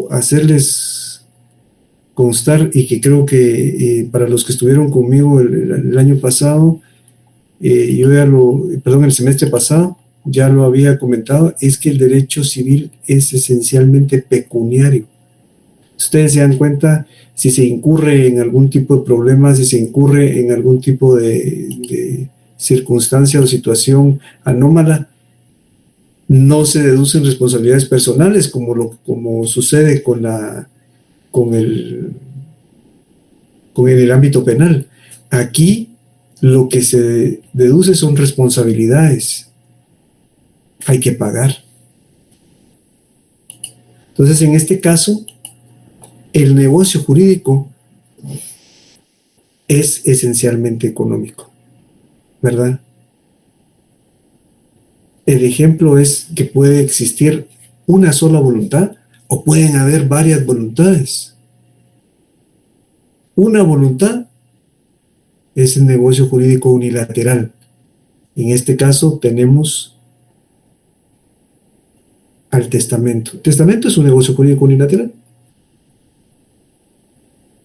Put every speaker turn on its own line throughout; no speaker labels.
hacerles constar, y que creo que para los que estuvieron conmigo el año pasado, el semestre pasado, ya lo había comentado, es que el derecho civil es esencialmente pecuniario. Ustedes se dan cuenta, si se incurre en algún tipo de problema, si se incurre en algún tipo de circunstancia o situación anómala, no se deducen responsabilidades personales como sucede con el ámbito penal. Aquí lo que se deduce son responsabilidades. Hay que pagar. Entonces, en este caso, el negocio jurídico es esencialmente económico, ¿verdad? El ejemplo es que puede existir una sola voluntad o pueden haber varias voluntades. Una voluntad es el negocio jurídico unilateral. En este caso tenemos al testamento. El testamento es un negocio jurídico unilateral.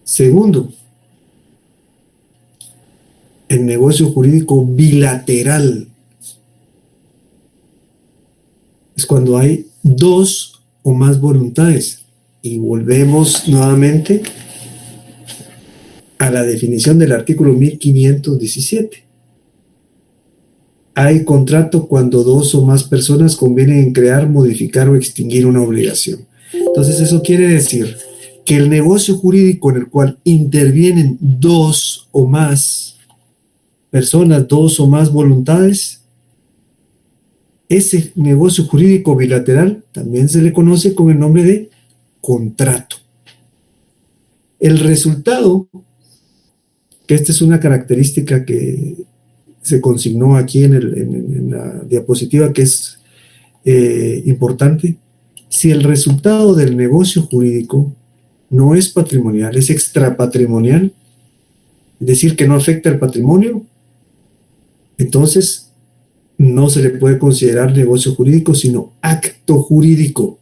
Segundo, el negocio jurídico bilateral es cuando hay dos o más voluntades. Y volvemos nuevamente a la definición del artículo 1517. Hay contrato cuando dos o más personas convienen en crear, modificar o extinguir una obligación. Entonces, eso quiere decir que el negocio jurídico en el cual intervienen dos o más personas, dos o más voluntades, ese negocio jurídico bilateral también se le conoce con el nombre de contrato. El resultado, que esta es una característica que se consignó aquí en la diapositiva, que es importante, si el resultado del negocio jurídico no es patrimonial, es extrapatrimonial, es decir, que no afecta al patrimonio, entonces no se le puede considerar negocio jurídico, sino acto jurídico.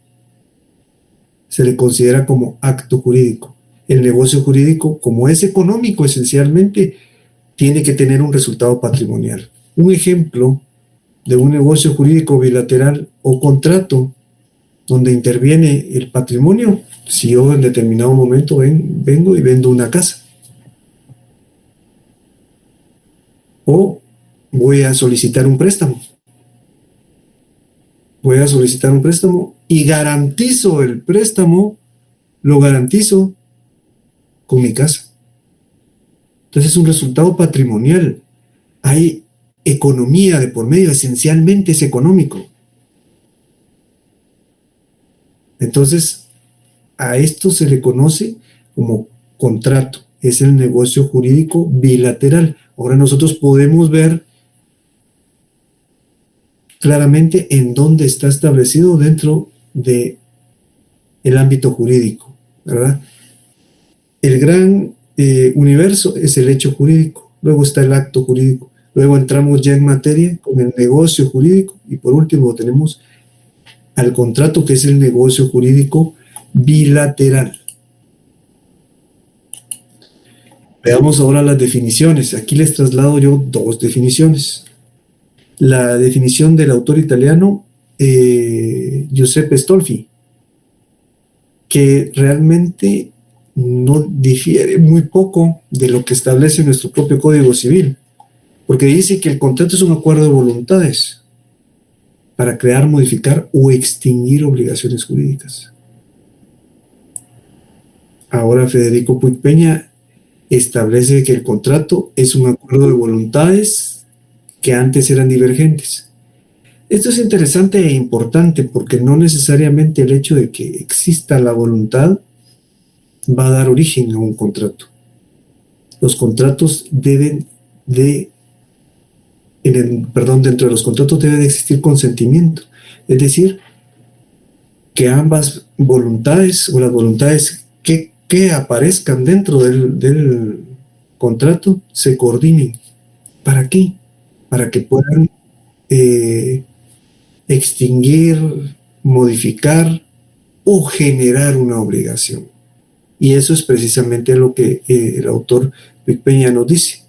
Se le considera como acto jurídico. El negocio jurídico, como es económico esencialmente, tiene que tener un resultado patrimonial. Un ejemplo de un negocio jurídico bilateral o contrato donde interviene el patrimonio, si yo en determinado momento vengo y vendo una casa, o voy a solicitar un préstamo. Voy a solicitar un préstamo y garantizo el préstamo, lo garantizo con mi casa. Entonces es un resultado patrimonial. Hay economía de por medio, esencialmente es económico. Entonces, a esto se le conoce como contrato. Es el negocio jurídico bilateral. Ahora nosotros podemos ver claramente en dónde está establecido dentro de el ámbito jurídico, ¿verdad? El gran universo es el hecho jurídico, luego está el acto jurídico, luego entramos ya en materia con el negocio jurídico y por último tenemos al contrato, que es el negocio jurídico bilateral. Veamos ahora las definiciones. Aquí les traslado yo dos definiciones. La definición del autor italiano Giuseppe Stolfi, que realmente no difiere muy poco de lo que establece nuestro propio Código Civil, porque dice que el contrato es un acuerdo de voluntades para crear, modificar o extinguir obligaciones jurídicas. Ahora Federico Puig Peña establece que el contrato es un acuerdo de voluntades que antes eran divergentes. Esto es interesante e importante porque no necesariamente el hecho de que exista la voluntad va a dar origen a un contrato. Los contratos deben de, dentro de los contratos debe de existir consentimiento. Es decir, que ambas voluntades o las voluntades que aparezcan dentro del contrato se coordinen. ¿Para qué? Para que puedan extinguir, modificar o generar una obligación. Y eso es precisamente lo que el autor Vic Peña nos dice,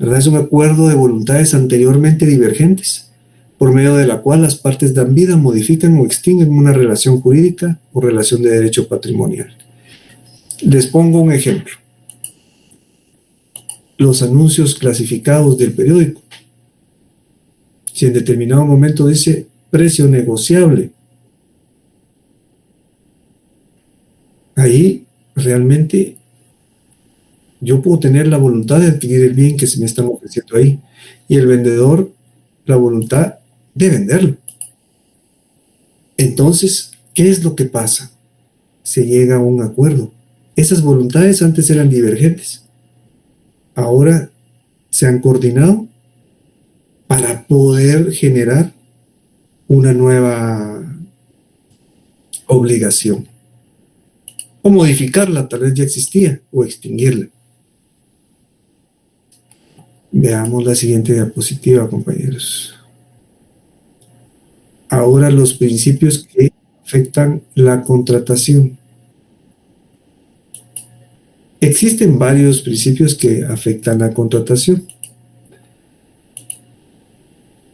¿verdad? Es un acuerdo de voluntades anteriormente divergentes, por medio de la cual las partes dan vida, modifican o extinguen una relación jurídica o relación de derecho patrimonial. Les pongo un ejemplo. Los anuncios clasificados del periódico. Si en determinado momento dice precio negociable, ahí realmente yo puedo tener la voluntad de adquirir el bien que se me están ofreciendo ahí, y el vendedor la voluntad de venderlo. Entonces, ¿qué es lo que pasa? Se llega a un acuerdo. Esas voluntades antes eran divergentes. Ahora se han coordinado para poder generar una nueva obligación. O modificarla, tal vez ya existía, o extinguirla. Veamos la siguiente diapositiva, compañeros. Ahora los principios que afectan la contratación. Existen varios principios que afectan la contratación.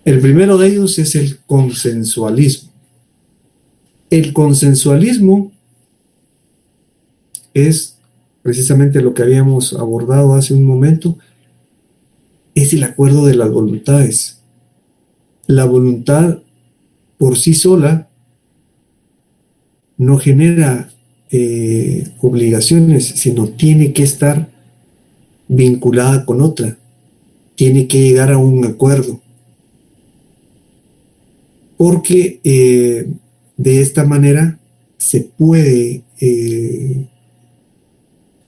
El primero de ellos es el consensualismo. El consensualismo es precisamente lo que habíamos abordado hace un momento, es el acuerdo de las voluntades. La voluntad por sí sola no genera obligaciones, sino tiene que estar vinculada con otra, tiene que llegar a un acuerdo, porque de esta manera se puede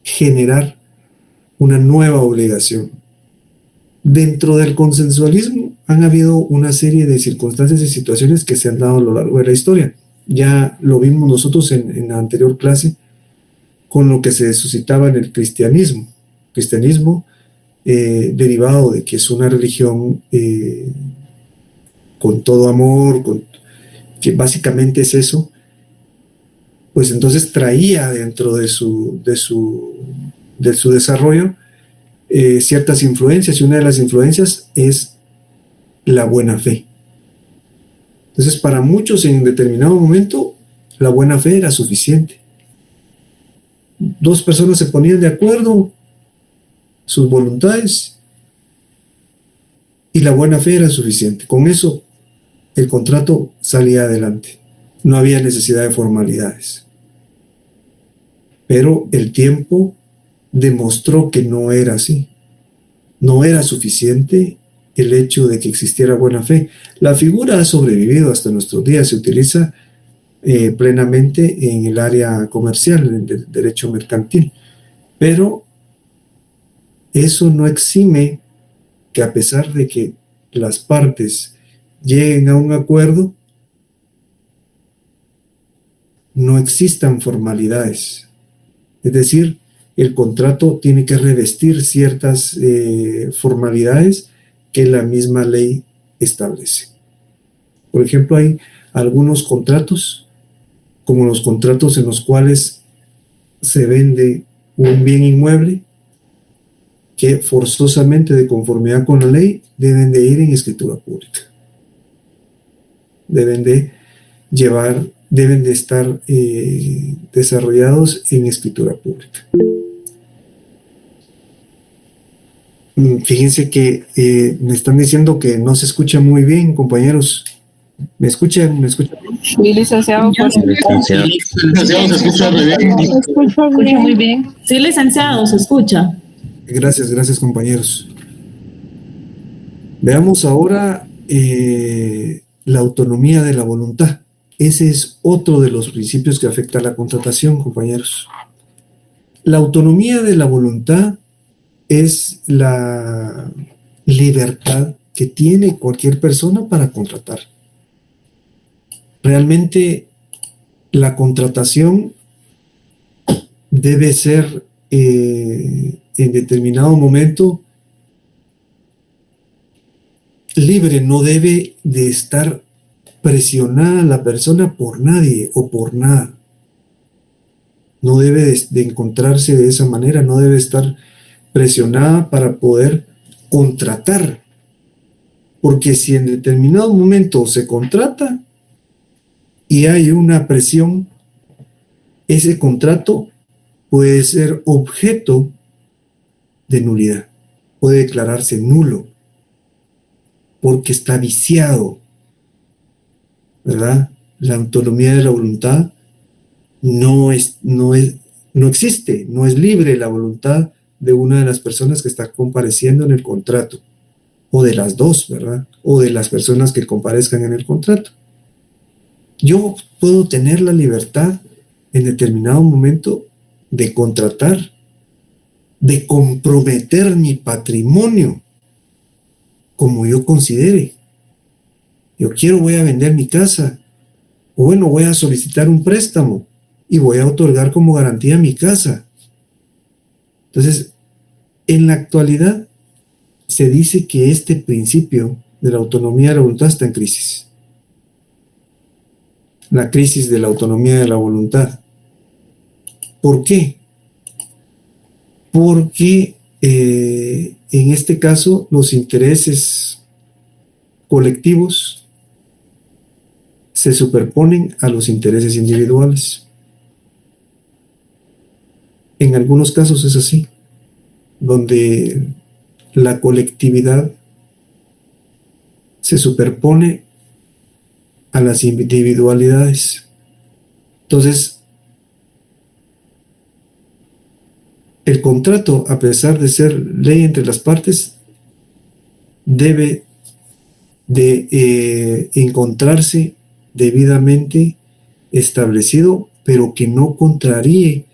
generar una nueva obligación. Dentro del consensualismo han habido una serie de circunstancias y situaciones que se han dado a lo largo de la historia. Ya lo vimos nosotros en la anterior clase con lo que se suscitaba en el cristianismo. Cristianismo derivado de que es una religión con todo amor, que básicamente es eso, pues entonces traía dentro de su desarrollo ciertas influencias, y una de las influencias es la buena fe. Entonces, para muchos en determinado momento, la buena fe era suficiente. Dos personas se ponían de acuerdo, sus voluntades, y la buena fe era suficiente. Con eso, el contrato salía adelante. No había necesidad de formalidades. Pero el tiempo demostró que no era así. No era suficiente el hecho de que existiera buena fe. La figura ha sobrevivido hasta nuestros días, se utiliza plenamente en el área comercial, en el derecho mercantil, pero eso no exime que, a pesar de que las partes lleguen a un acuerdo, no existan formalidades. Es decir, el contrato tiene que revestir ciertas formalidades que la misma ley establece. Por ejemplo, hay algunos contratos, como los contratos en los cuales se vende un bien inmueble, que forzosamente, de conformidad con la ley, deben de ir en escritura pública. Deben de estar desarrollados en escritura pública. Fíjense que me están diciendo que no se escucha muy bien, compañeros. ¿Me escuchan? ¿Me escuchan?
Sí, licenciado.
Licenciado, se escucha muy bien.
Se escucha muy bien.
Sí, licenciado, se escucha.
Gracias, compañeros. Veamos ahora la autonomía de la voluntad. Ese es otro de los principios que afecta a la contratación, compañeros. La autonomía de la voluntad es la libertad que tiene cualquier persona para contratar. Realmente la contratación debe ser en determinado momento libre, no debe de estar presionada la persona por nadie o por nada. no debe de encontrarse de esa manera, no debe estar presionada para poder contratar, porque si en determinado momento se contrata y hay una presión, ese contrato puede ser objeto de nulidad, puede declararse nulo, porque está viciado, ¿verdad? La autonomía de la voluntad no existe, no es libre la voluntad de una de las personas que está compareciendo en el contrato, o de las dos, ¿verdad? O de las personas que comparezcan en el contrato. Yo puedo tener la libertad en determinado momento de contratar, de comprometer mi patrimonio como yo considere. Yo voy a vender mi casa, o bueno, voy a solicitar un préstamo y voy a otorgar como garantía mi casa. Entonces, en la actualidad se dice que este principio de la autonomía de la voluntad está en crisis. La crisis de la autonomía de la voluntad. ¿Por qué? Porque en este caso los intereses colectivos se superponen a los intereses individuales. En algunos casos es así, donde la colectividad se superpone a las individualidades. Entonces, el contrato, a pesar de ser ley entre las partes, debe de encontrarse debidamente establecido, pero que no contraríe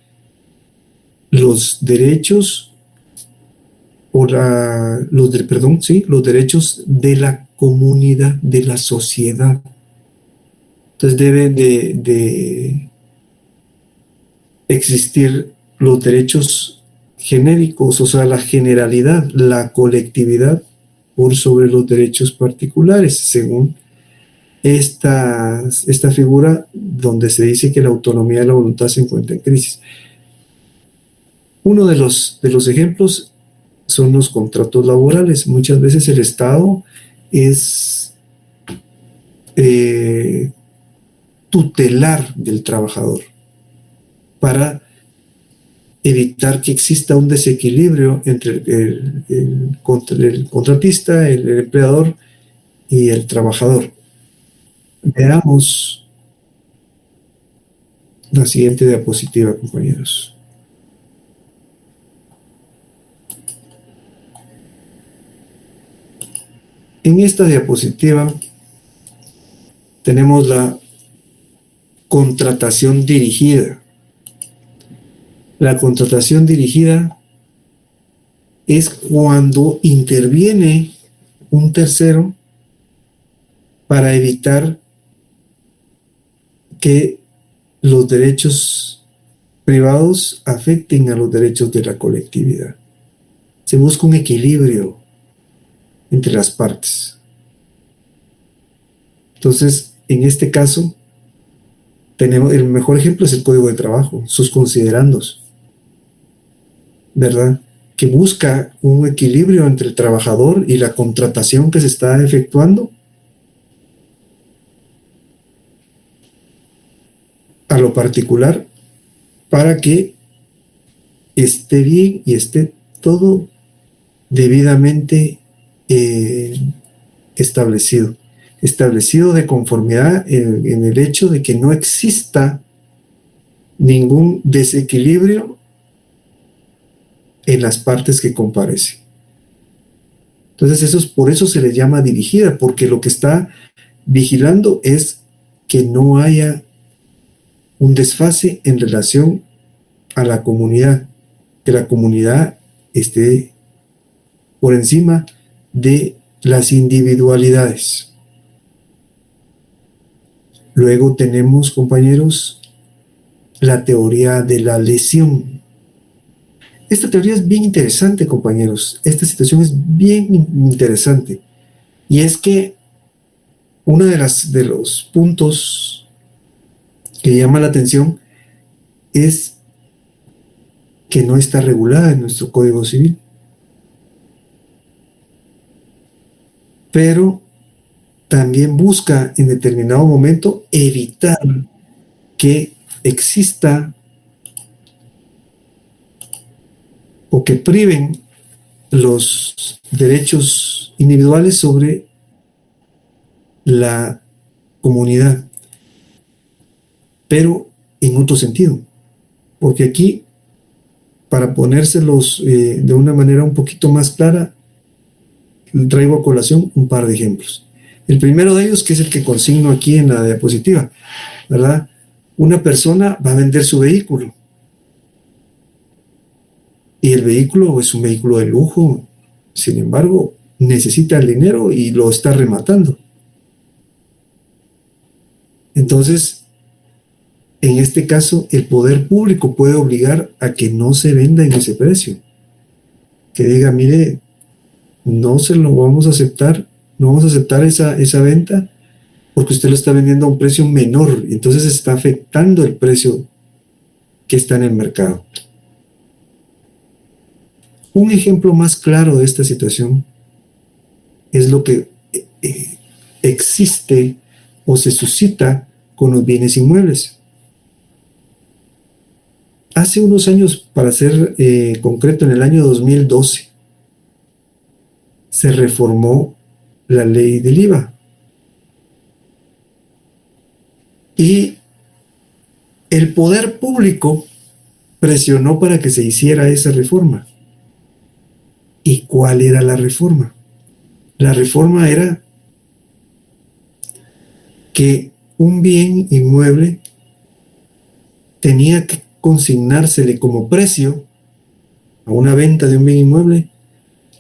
los derechos los derechos de la comunidad, de la sociedad. Entonces deben de existir los derechos genéricos, o sea, la generalidad, la colectividad, por sobre los derechos particulares, según esta figura donde se dice que la autonomía de la voluntad se encuentra en crisis. Uno de los ejemplos son los contratos laborales. Muchas veces el Estado es tutelar del trabajador para evitar que exista un desequilibrio entre el contratista, el empleador y el trabajador. Veamos la siguiente diapositiva, compañeros. En esta diapositiva tenemos la contratación dirigida. La contratación dirigida es cuando interviene un tercero para evitar que los derechos privados afecten a los derechos de la colectividad. Se busca un equilibrio entre las partes. Entonces, en este caso, tenemos el mejor ejemplo es el Código de Trabajo, sus considerandos, ¿verdad? Que busca un equilibrio entre el trabajador y la contratación que se está efectuando a lo particular para que esté bien y esté todo debidamente establecido de conformidad en el hecho de que no exista ningún desequilibrio en las partes que comparecen. Entonces por eso se le llama dirigida, porque lo que está vigilando es que no haya un desfase en relación a la comunidad, que la comunidad esté por encima de las individualidades. Luego tenemos, compañeros, la teoría de la lesión. Esta teoría es bien interesante, compañeros. Esta situación es bien interesante. Y es que uno de los puntos que llama la atención es que no está regulada en nuestro Código Civil. Pero también busca en determinado momento evitar que exista o que priven los derechos individuales sobre la comunidad, pero en otro sentido, porque aquí, para ponérselos de una manera un poquito más clara, traigo a colación un par de ejemplos. El primero de ellos, que es el que consigno aquí en la diapositiva, ¿verdad? Una persona va a vender su vehículo y el vehículo es un vehículo de lujo, sin embargo, necesita el dinero y lo está rematando. Entonces, en este caso, el poder público puede obligar a que no se venda en ese precio. Que diga, mire, no se lo vamos a aceptar, no vamos a aceptar esa venta porque usted lo está vendiendo a un precio menor, y entonces está afectando el precio que está en el mercado. Un ejemplo más claro de esta situación es lo que existe o se suscita con los bienes inmuebles. Hace unos años, para ser concreto, en el año 2012, se reformó la ley del IVA. Y el poder público presionó para que se hiciera esa reforma. ¿Y cuál era la reforma? La reforma era que un bien inmueble tenía que consignársele como precio a una venta de un bien inmueble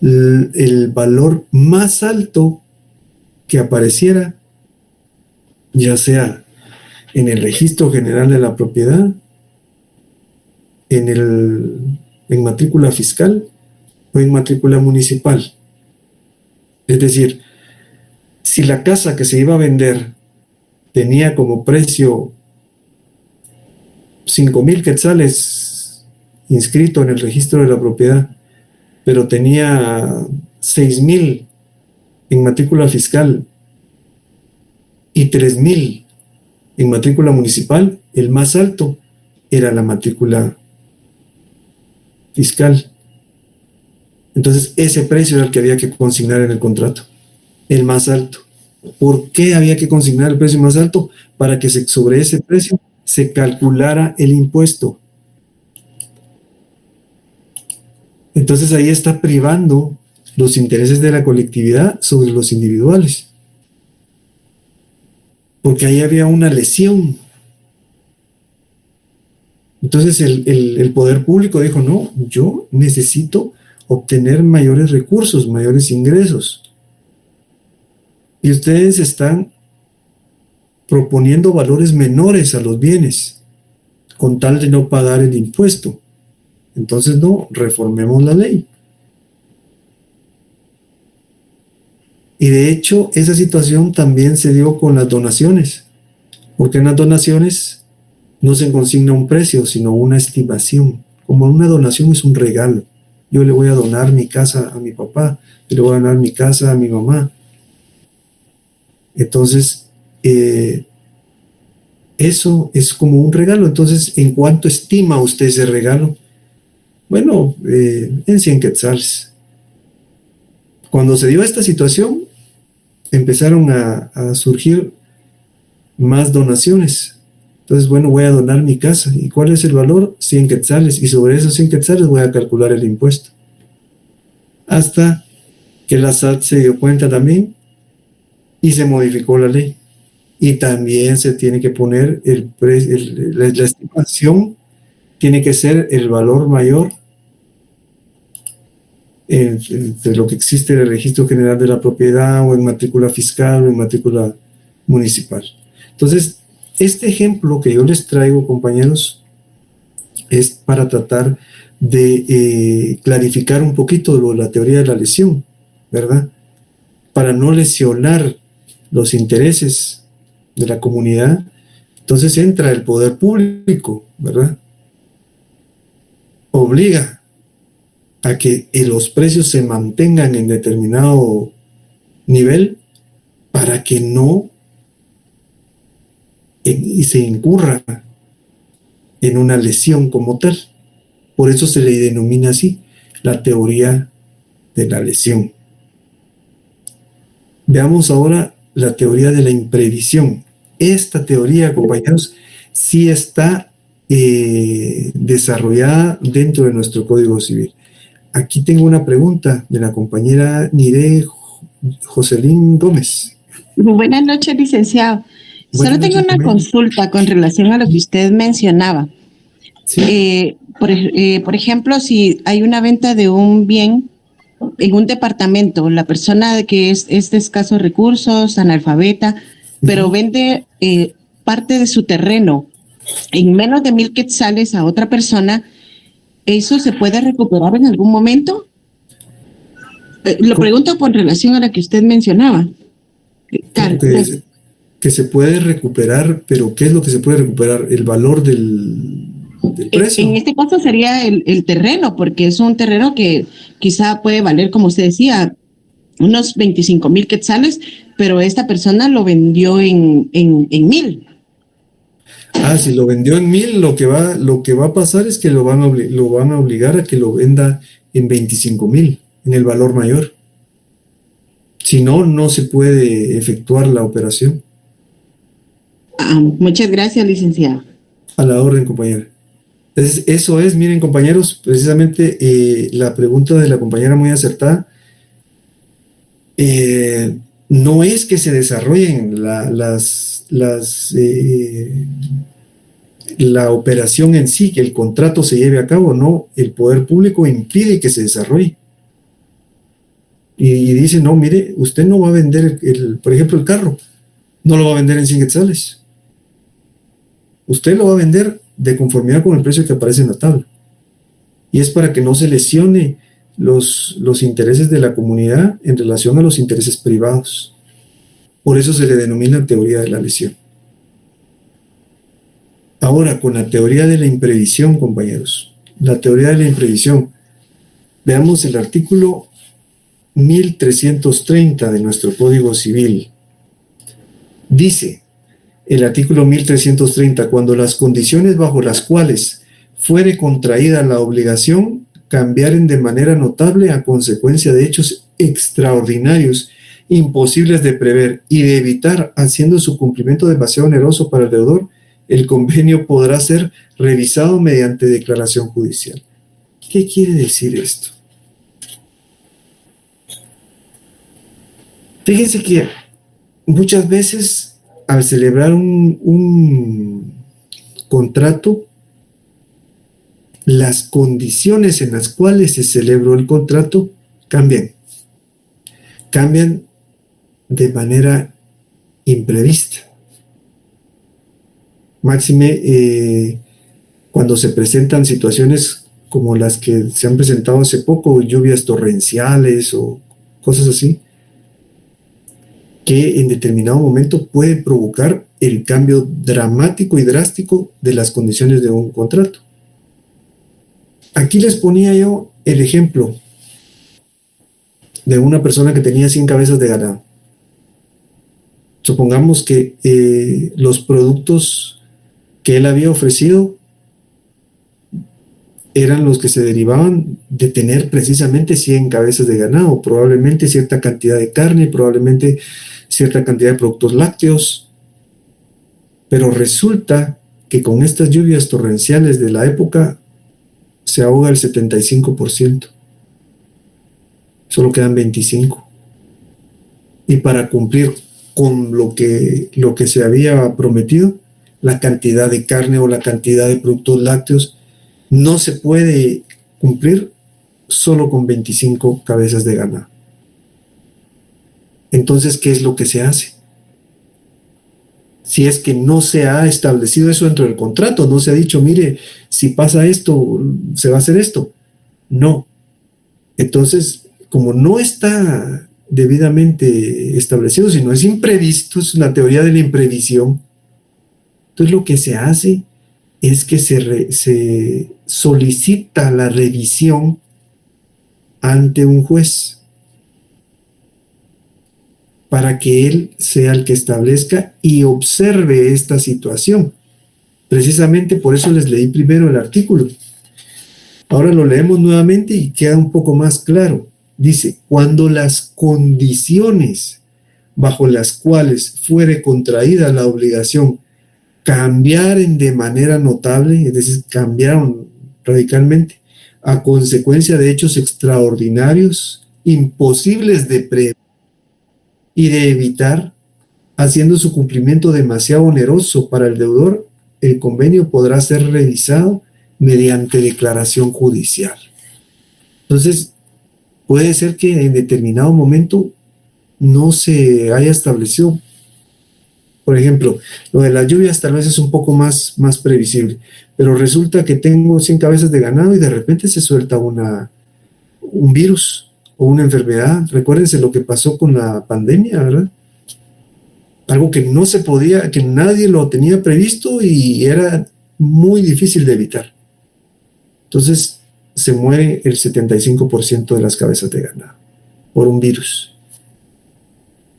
el valor más alto que apareciera, ya sea en el registro general de la propiedad, en matrícula fiscal o en matrícula municipal. Es decir, si la casa que se iba a vender tenía como precio 5,000 quetzales inscrito en el registro de la propiedad, pero tenía 6,000 en matrícula fiscal y 3,000 en matrícula municipal, el más alto era la matrícula fiscal. Entonces, ese precio era el que había que consignar en el contrato, el más alto. ¿Por qué había que consignar el precio más alto? Para que sobre ese precio se calculara el impuesto. Entonces ahí está privando los intereses de la colectividad sobre los individuales, porque ahí había una lesión. Entonces el poder público dijo, no, yo necesito obtener mayores recursos, mayores ingresos. Y ustedes están proponiendo valores menores a los bienes con tal de no pagar el impuesto. Entonces no, reformemos la ley. Y de hecho esa situación también se dio con las donaciones, porque en las donaciones no se consigna un precio, sino una estimación. Como una donación es un regalo. Yo le voy a donar mi casa a mi papá, yo le voy a donar mi casa a mi mamá. Entonces, eso es como un regalo. Entonces, ¿en cuánto estima usted ese regalo? Bueno, en 100 quetzales. Cuando se dio esta situación, empezaron a surgir más donaciones. Entonces, bueno, voy a donar mi casa. ¿Y cuál es el valor? 100 quetzales. Y sobre esos 100 quetzales voy a calcular el impuesto. Hasta que la SAT se dio cuenta también y se modificó la ley. Y también se tiene que poner la estimación tiene que ser el valor mayor de lo que existe en el registro general de la propiedad o en matrícula fiscal o en matrícula municipal. Entonces, este ejemplo que yo les traigo, compañeros, es para tratar de clarificar un poquito la teoría de la lesión, ¿verdad? Para no lesionar los intereses de la comunidad. Entonces entra el poder público, ¿verdad? obliga a que los precios se mantengan en determinado nivel para que no y se incurra en una lesión como tal. Por eso se le denomina así, la teoría de la lesión. Veamos ahora la teoría de la imprevisión. Esta teoría, compañeros, sí está desarrollada dentro de nuestro Código Civil. Aquí tengo una pregunta de la compañera Nide Jocelyn Gómez.
Buenas noches, licenciado. Solo tengo una consulta con relación a lo que usted mencionaba.
Sí.
Por ejemplo, si hay una venta de un bien en un departamento, la persona que es de escasos recursos, analfabeta, pero vende parte de su terreno en menos de 1,000 quetzales a otra persona, ¿eso se puede recuperar en algún momento? Lo pregunto por relación a la que usted mencionaba.
Que se puede recuperar, pero ¿qué es lo que se puede recuperar? ¿El valor del precio?
En este caso sería el terreno, porque es un terreno que quizá puede valer, como usted decía, unos 25,000 quetzales, pero esta persona lo vendió en 1,000.
Si lo vendió en 1,000, lo que va a pasar es que lo van a obligar a que lo venda en 25,000, en el valor mayor. Si no, no se puede efectuar la operación.
Muchas gracias, licenciado.
A la orden, compañera. Entonces, eso es, miren, compañeros, precisamente la pregunta de la compañera muy acertada. No es que se desarrollen la operación en sí, que el contrato se lleve a cabo, no, el poder público impide que se desarrolle. Y dice, no, mire, usted no va a vender, por ejemplo, el carro, no lo va a vender en 100 quetzales. Usted lo va a vender de conformidad con el precio que aparece en la tabla. Y es para que no se lesione los intereses de la comunidad en relación a los intereses privados. Por eso se le denomina teoría de la lesión. Ahora, con la teoría de la imprevisión, compañeros. La teoría de la imprevisión. Veamos el artículo 1330 de nuestro Código Civil. Dice el artículo 1330, cuando las condiciones bajo las cuales fuere contraída la obligación cambiaren de manera notable a consecuencia de hechos extraordinarios, imposibles de prever y de evitar, haciendo su cumplimiento demasiado oneroso para el deudor, el convenio podrá ser revisado mediante declaración judicial. ¿Qué quiere decir esto? Fíjense que muchas veces al celebrar un contrato, las condiciones en las cuales se celebró el contrato cambian de manera imprevista. Máxime cuando se presentan situaciones como las que se han presentado hace poco, lluvias torrenciales o cosas así, que en determinado momento pueden provocar el cambio dramático y drástico de las condiciones de un contrato. Aquí les ponía yo el ejemplo de una persona que tenía 100 cabezas de ganado. Supongamos que los productos que él había ofrecido eran los que se derivaban de tener precisamente 100 cabezas de ganado, probablemente cierta cantidad de carne, probablemente cierta cantidad de productos lácteos, pero resulta que con estas lluvias torrenciales de la época se ahoga el 75%, solo quedan 25%, y para cumplir con lo que se había prometido, la cantidad de carne o la cantidad de productos lácteos no se puede cumplir solo con 25 cabezas de ganado. Entonces, ¿qué es lo que se hace? Si es que no se ha establecido eso dentro del contrato, no se ha dicho, mire, si pasa esto, se va a hacer esto. No. Entonces, como no está debidamente establecido, sino es imprevisto, es la teoría de la imprevisión. Entonces, lo que se hace es que se solicita la revisión ante un juez para que él sea el que establezca y observe esta situación. Precisamente por eso les leí primero el artículo. Ahora lo leemos nuevamente y queda un poco más claro. Dice, cuando las condiciones bajo las cuales fuere contraída la obligación cambiaren de manera notable, es decir, cambiaron radicalmente, a consecuencia de hechos extraordinarios, imposibles de prever y de evitar, haciendo su cumplimiento demasiado oneroso para el deudor, el convenio podrá ser revisado mediante declaración judicial. Entonces, puede ser que en determinado momento no se haya establecido. Por ejemplo, lo de las lluvias tal vez es un poco más previsible, pero resulta que tengo 100 cabezas de ganado y de repente se suelta un virus o una enfermedad. Recuérdense lo que pasó con la pandemia, ¿verdad? Algo que no se podía, que nadie lo tenía previsto y era muy difícil de evitar. Entonces se muere el 75% de las cabezas de ganado por un virus.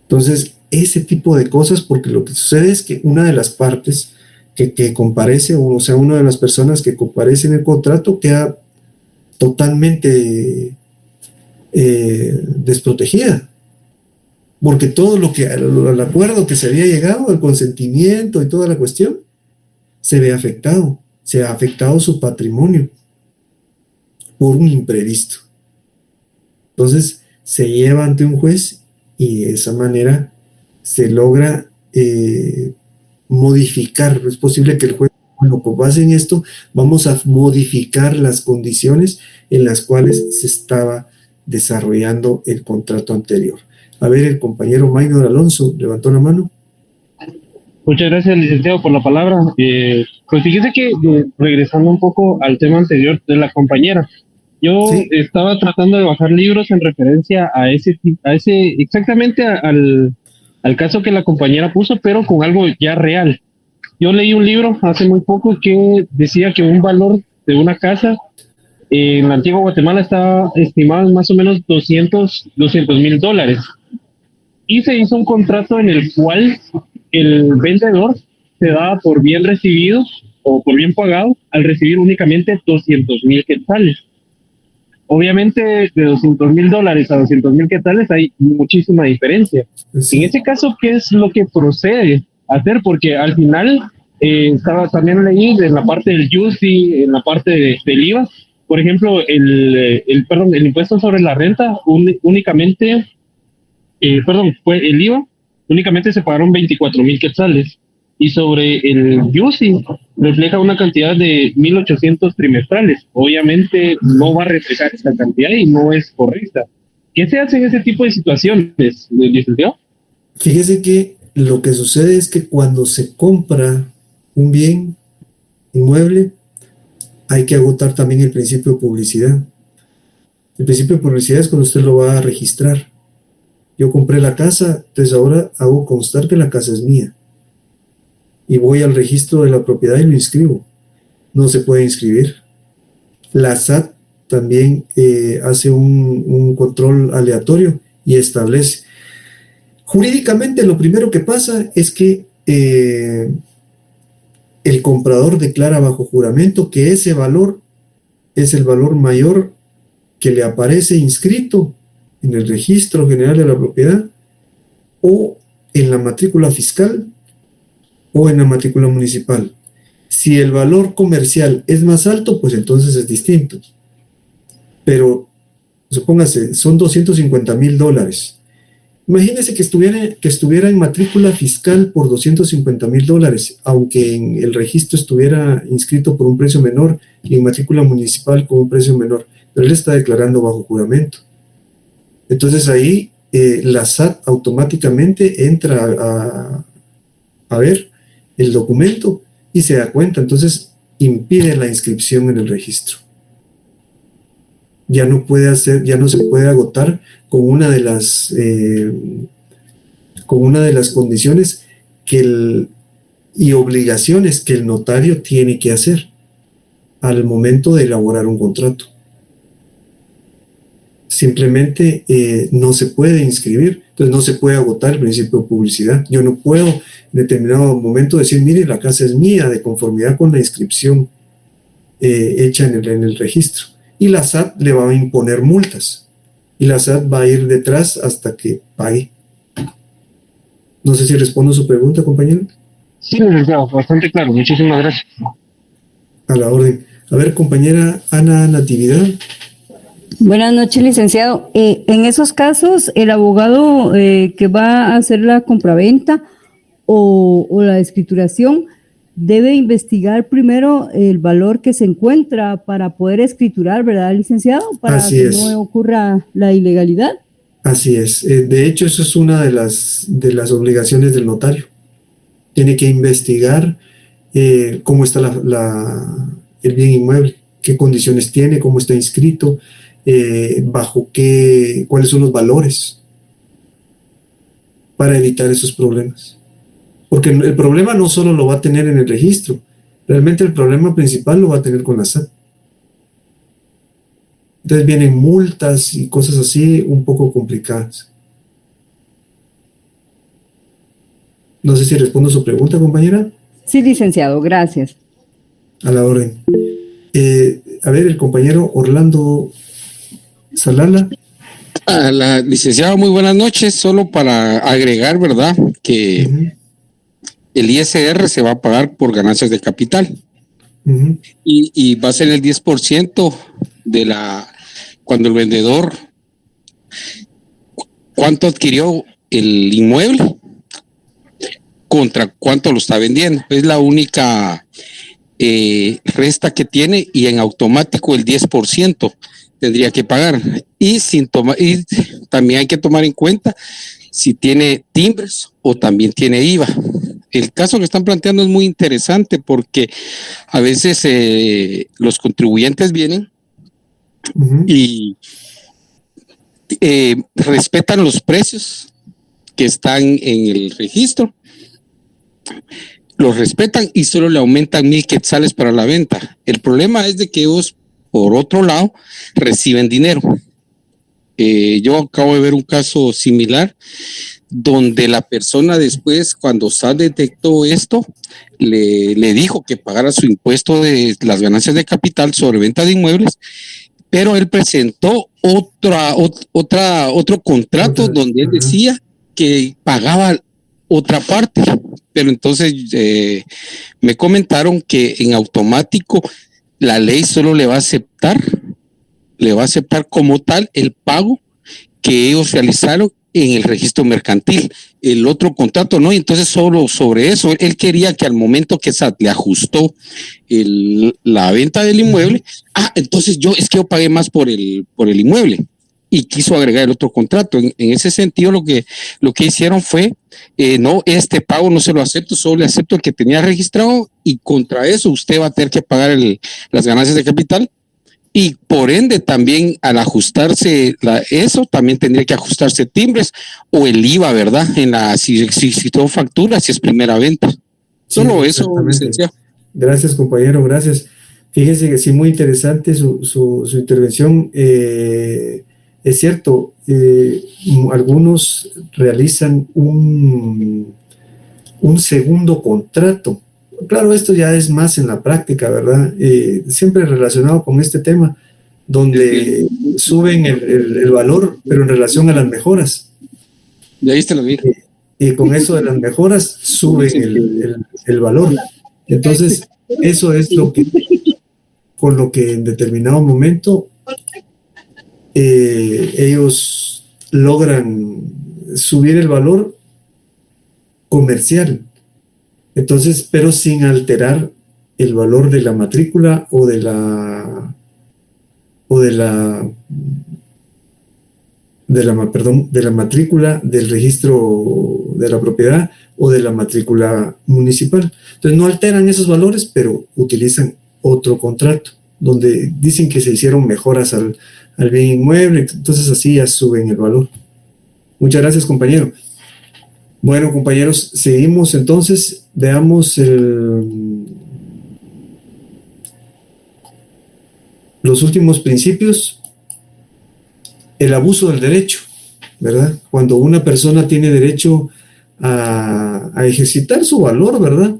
Entonces, ese tipo de cosas, porque lo que sucede es que una de las partes que comparece, o sea, una de las personas que comparece en el contrato queda totalmente desprotegida, porque todo el acuerdo que se había llegado, el consentimiento y toda la cuestión, se ve afectado, se ha afectado su patrimonio por un imprevisto. Entonces, se lleva ante un juez y de esa manera se logra modificar. Es posible que el juez, bueno, con base en esto, vamos a modificar las condiciones en las cuales se estaba desarrollando el contrato anterior. A ver, el compañero Maynor Alonso levantó la mano.
Muchas gracias, licenciado, por la palabra. Pues fíjese que, regresando un poco al tema anterior de la compañera, yo
Sí.
estaba tratando de bajar libros en referencia a exactamente al caso que la compañera puso, pero con algo ya real. Yo leí un libro hace muy poco que decía que un valor de una casa en la antigua Guatemala estaba estimado en más o menos $200,000. Y se hizo un contrato en el cual el vendedor se daba por bien recibido o por bien pagado al recibir únicamente 200,000 quetzales. Obviamente, de $200,000 a 200,000 quetzales hay muchísima diferencia.
Sí.
En ese caso, ¿qué es lo que procede a hacer? Porque al final, también leí en la parte del UCI, en la parte del IVA, por ejemplo, el impuesto sobre la renta únicamente, fue el IVA, únicamente se pagaron 24,000 quetzales. Y sobre el UCI refleja una cantidad de 1,800 trimestrales. Obviamente no va a reflejar esa cantidad y no es correcta. ¿Qué se hace en ese tipo de situaciones, licenciado?
Fíjese que lo que sucede es que cuando se compra un bien inmueble, hay que agotar también el principio de publicidad. El principio de publicidad es cuando usted lo va a registrar. Yo compré la casa, entonces ahora hago constar que la casa es mía. Y voy al registro de la propiedad y lo inscribo. No se puede inscribir. La SAT también hace un control aleatorio y establece. Jurídicamente lo primero que pasa es que el comprador declara bajo juramento que ese valor es el valor mayor que le aparece inscrito en el registro general de la propiedad o en la matrícula fiscal o en la matrícula municipal. Si el valor comercial es más alto, pues entonces es distinto. Pero, supóngase, son $250,000. Imagínese que estuviera en matrícula fiscal por $250,000, aunque en el registro estuviera inscrito por un precio menor y en matrícula municipal con un precio menor, pero él está declarando bajo juramento. Entonces ahí la SAT automáticamente entra a ver el documento y se da cuenta, entonces impide la inscripción en el registro. Ya no se puede agotar con una de las condiciones que y obligaciones que el notario tiene que hacer al momento de elaborar un contrato. Simplemente no se puede inscribir, entonces no se puede agotar el principio de publicidad. Yo no puedo en determinado momento decir, mire, la casa es mía, de conformidad con la inscripción hecha en el registro. Y la SAT le va a imponer multas. Y la SAT va a ir detrás hasta que pague. No sé si respondo su pregunta, compañero.
Sí, licenciado, bastante claro. Muchísimas gracias.
A la orden. A ver, compañera Ana Natividad.
Buenas noches, licenciado. En esos casos, el abogado que va a hacer la compraventa o la escrituración debe investigar primero el valor que se encuentra para poder escriturar, ¿verdad, licenciado? Para
Así
que
es.
no ocurra la ilegalidad.
Así es. De hecho, eso es una de las obligaciones del notario. Tiene que investigar cómo está el bien inmueble, qué condiciones tiene, cómo está inscrito, cuáles son los valores para evitar esos problemas. Porque el problema no solo lo va a tener en el registro, realmente el problema principal lo va a tener con la SAT. Entonces vienen multas y cosas así un poco complicadas. No sé si respondo su pregunta, compañera.
Sí, licenciado, gracias.
A la orden. A ver, el compañero Orlando Salala.
A la licenciada, muy buenas noches. Solo para agregar, ¿verdad? Que el ISR se va a pagar por ganancias de capital. Y va a ser el 10% cuando el vendedor, cuánto adquirió el inmueble contra cuánto lo está vendiendo. Es la única resta que tiene, y en automático el 10% tendría que pagar. Y también hay que tomar en cuenta si tiene timbres o también tiene IVA. El caso que están planteando es muy interesante porque a veces los contribuyentes vienen y respetan los precios que están en el registro, los respetan y solo le aumentan 1,000 quetzales para la venta. El problema es de que ellos, por otro lado, reciben dinero. Yo acabo de ver un caso similar donde la persona después, cuando SAT detectó esto, le dijo que pagara su impuesto de las ganancias de capital sobre venta de inmuebles, pero él presentó otro contrato donde él decía que pagaba otra parte, pero entonces me comentaron que en automático la ley solo le va a aceptar como tal el pago que ellos realizaron en el registro mercantil, el otro contrato no. Y entonces solo sobre eso él quería que al momento que SAT le ajustó la venta del inmueble, entonces yo pagué más por el inmueble, y quiso agregar el otro contrato. En ese sentido lo que hicieron fue no, este pago no se lo acepto, solo le acepto el que tenía registrado, y contra eso usted va a tener que pagar las ganancias de capital. Y por ende también al ajustarse eso, también tendría que ajustarse timbres o el IVA, ¿verdad? Si todo factura, si es primera venta. Solo eso, licenciado.
Gracias, compañero, gracias. Fíjense que sí, muy interesante su intervención. Es cierto, algunos realizan un segundo contrato. Claro, esto ya es más en la práctica, ¿verdad? Siempre relacionado con este tema, donde suben el valor, pero en relación a las mejoras.
De ahí está la vida.
Y con eso de las mejoras suben el valor. Entonces, eso es con lo que en determinado momento ellos logran subir el valor comercial. Entonces, pero sin alterar el valor de la matrícula o de la matrícula del registro de la propiedad o de la matrícula municipal. Entonces no alteran esos valores, pero utilizan otro contrato donde dicen que se hicieron mejoras al bien inmueble, entonces así ya suben el valor. Muchas gracias, compañero. Bueno, compañeros, seguimos entonces. Veamos los últimos principios. El abuso del derecho, ¿verdad? Cuando una persona tiene derecho a ejercitar su valor, ¿verdad?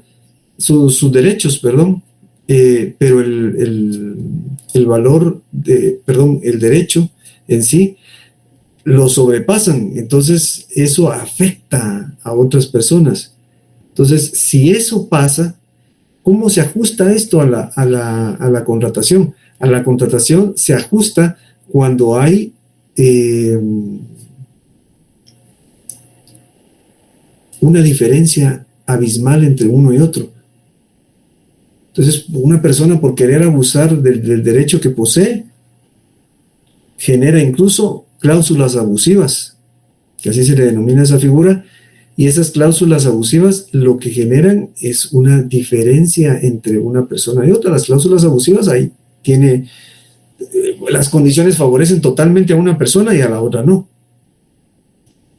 Sus derechos, perdón. Pero el valor, el derecho en sí, lo sobrepasan. Entonces, eso afecta a otras personas. Entonces, si eso pasa, ¿cómo se ajusta esto a la contratación? A la contratación se ajusta cuando hay una diferencia abismal entre uno y otro. Entonces, una persona por querer abusar del derecho que posee, genera incluso cláusulas abusivas, que así se le denomina esa figura, y esas cláusulas abusivas lo que generan es una diferencia entre una persona y otra. Las cláusulas abusivas ahí las condiciones favorecen totalmente a una persona y a la otra no.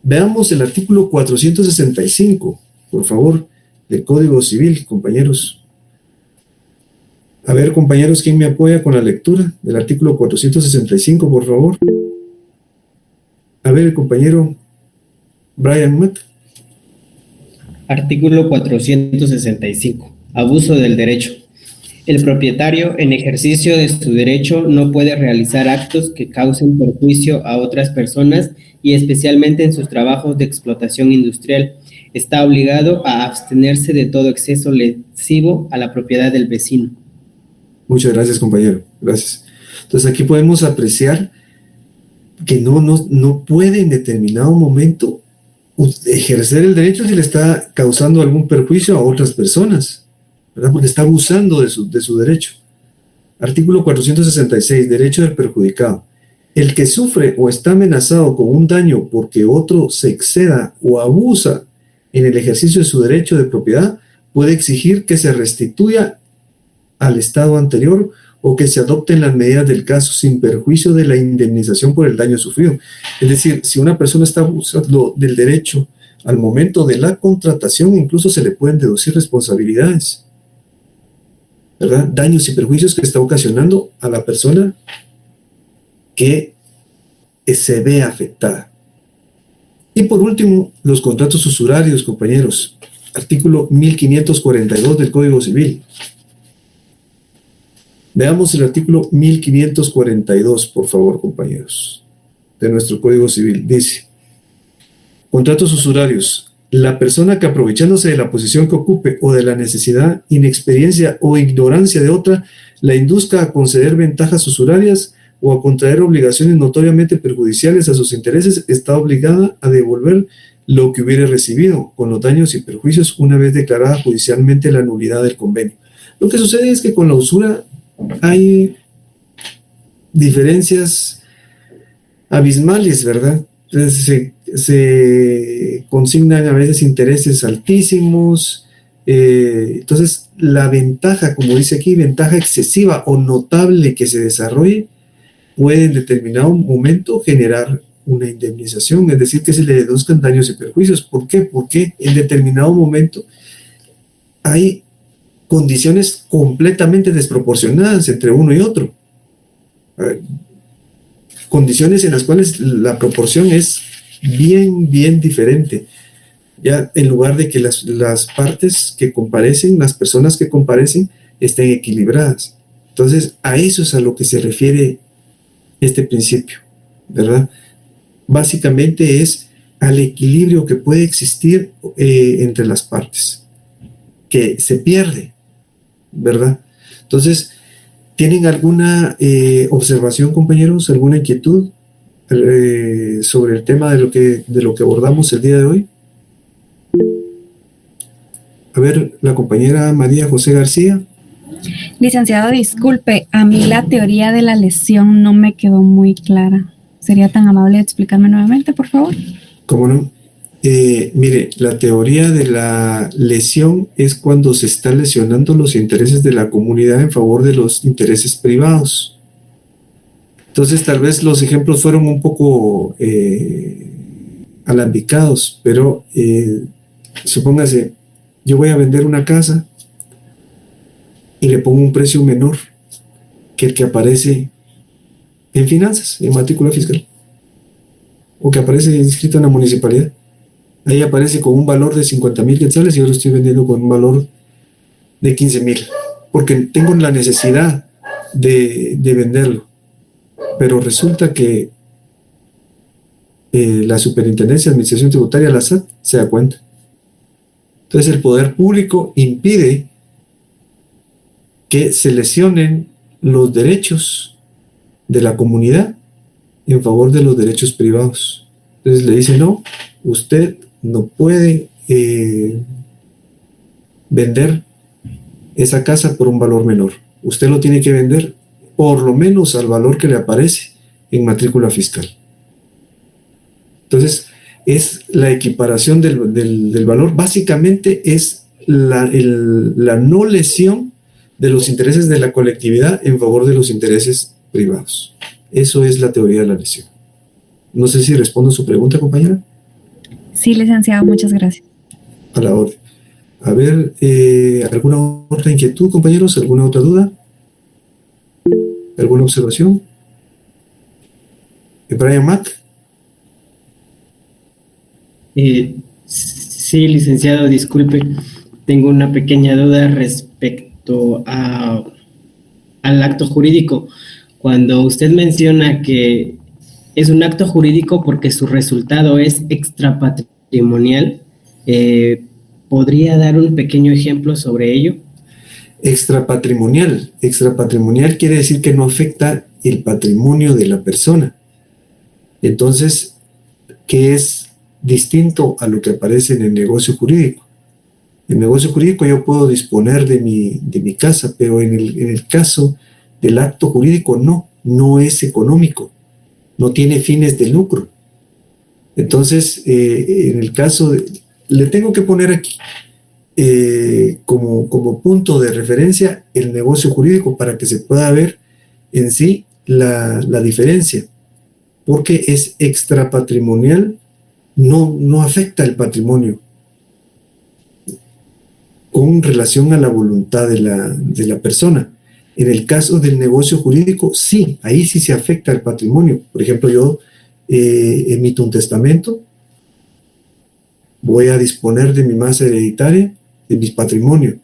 Veamos el artículo 465, por favor, del Código Civil, compañeros. A ver, compañeros, ¿quién me apoya con la lectura del artículo 465, por favor? A ver, el compañero Brian Mack.
Artículo 465. Abuso del derecho. El propietario, en ejercicio de su derecho, no puede realizar actos que causen perjuicio a otras personas y especialmente en sus trabajos de explotación industrial. Está obligado a abstenerse de todo exceso lesivo a la propiedad del vecino.
Muchas gracias, compañero. Gracias. Entonces, aquí podemos apreciar que no puede en determinado momento ejercer el derecho si le está causando algún perjuicio a otras personas, ¿verdad? Porque está abusando de su derecho. Artículo 466, derecho del perjudicado. El que sufre o está amenazado con un daño porque otro se exceda o abusa en el ejercicio de su derecho de propiedad puede exigir que se restituya al estado anterior o que se adopten las medidas del caso sin perjuicio de la indemnización por el daño sufrido. Es decir, si una persona está abusando del derecho al momento de la contratación, incluso se le pueden deducir responsabilidades, ¿verdad? Daños y perjuicios que está ocasionando a la persona que se ve afectada. Y por último, los contratos usurarios, compañeros. Artículo 1542 del Código Civil. Veamos el artículo 1542, por favor, compañeros, de nuestro Código Civil. Dice, contratos usurarios. La persona que aprovechándose de la posición que ocupe o de la necesidad, inexperiencia o ignorancia de otra, la induzca a conceder ventajas usurarias o a contraer obligaciones notoriamente perjudiciales a sus intereses, está obligada a devolver lo que hubiere recibido, con los daños y perjuicios, una vez declarada judicialmente la nulidad del convenio. Lo que sucede es que con la usura hay diferencias abismales, ¿verdad? Entonces se consignan a veces intereses altísimos. Entonces la ventaja, como dice aquí, ventaja excesiva o notable que se desarrolle puede en determinado momento generar una indemnización, es decir, que se le deduzcan daños y perjuicios. ¿Por qué? Porque en determinado momento hay condiciones completamente desproporcionadas entre uno y otro. Condiciones en las cuales la proporción es bien diferente. Ya en lugar de que las partes que comparecen, las personas que comparecen, estén equilibradas. Entonces, a eso es a lo que se refiere este principio, ¿verdad? Básicamente es al equilibrio que puede existir entre las partes, que se pierde, ¿verdad? Entonces, ¿tienen alguna observación, compañeros? ¿Alguna inquietud sobre el tema de lo que abordamos el día de hoy? A ver, la compañera María José García.
Licenciado, disculpe, a mí la teoría de la lesión no me quedó muy clara. ¿Sería tan amable de explicarme nuevamente, por favor?
¿Cómo no? Mire, la teoría de la lesión es cuando se están lesionando los intereses de la comunidad en favor de los intereses privados. Entonces, tal vez los ejemplos fueron un poco alambicados, pero supóngase, yo voy a vender una casa y le pongo un precio menor que el que aparece en finanzas, en matrícula fiscal, o que aparece inscrito en la municipalidad. Ahí aparece con un valor de 50,000 quetzales y yo lo estoy vendiendo con un valor de 15,000, porque tengo la necesidad de venderlo. Pero resulta que la Superintendencia de Administración Tributaria, la SAT, se da cuenta. Entonces el poder público impide que se lesionen los derechos de la comunidad en favor de los derechos privados. Entonces le dice, no, usted no puede vender esa casa por un valor menor. Usted lo tiene que vender por lo menos al valor que le aparece en matrícula fiscal. Entonces, es la equiparación del valor. Básicamente es la no lesión de los intereses de la colectividad en favor de los intereses privados. Eso es la teoría de la lesión. No sé si respondo a su pregunta, compañera.
Sí, licenciado, muchas gracias.
A la orden. A ver, ¿alguna otra inquietud, compañeros? ¿Alguna otra duda? ¿Alguna observación? Brian Mack.
Sí, licenciado, disculpe. Tengo una pequeña duda respecto al acto jurídico. Cuando usted menciona que es un acto jurídico porque su resultado es extrapatrimonial, ¿podría dar un pequeño ejemplo sobre ello?
Extrapatrimonial. Extrapatrimonial quiere decir que no afecta el patrimonio de la persona. Entonces, ¿qué es distinto a lo que aparece en el negocio jurídico? En el negocio jurídico yo puedo disponer de mi casa, pero en el caso del acto jurídico no es económico, no tiene fines de lucro. Entonces, en el caso le tengo que poner aquí como punto de referencia el negocio jurídico para que se pueda ver en sí la diferencia, porque es extrapatrimonial, no afecta el patrimonio con relación a la voluntad de la persona. En el caso del negocio jurídico, sí, ahí sí se afecta el patrimonio. Por ejemplo, yo emito un testamento, voy a disponer de mi masa hereditaria, de mi patrimonio,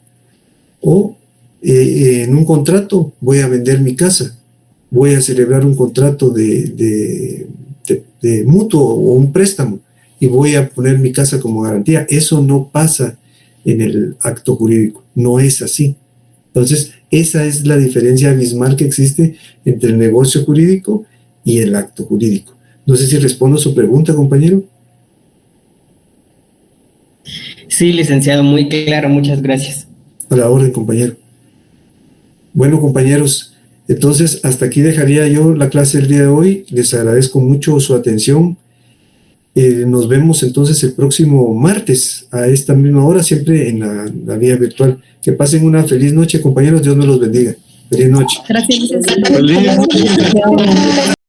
o en un contrato voy a vender mi casa, voy a celebrar un contrato de mutuo o un préstamo y voy a poner mi casa como garantía. Eso no pasa en el acto jurídico, no es así. Entonces, esa es la diferencia abismal que existe entre el negocio jurídico y el acto jurídico. No sé si respondo a su pregunta, compañero.
Sí, licenciado, muy claro, muchas gracias.
A la orden, compañero. Bueno, compañeros, entonces hasta aquí dejaría yo la clase del día de hoy. Les agradezco mucho su atención. Nos vemos entonces el próximo martes a esta misma hora, siempre en la vía virtual. Que pasen una feliz noche, compañeros. Dios me los bendiga. Feliz noche.
Gracias, licenciado.
Feliz.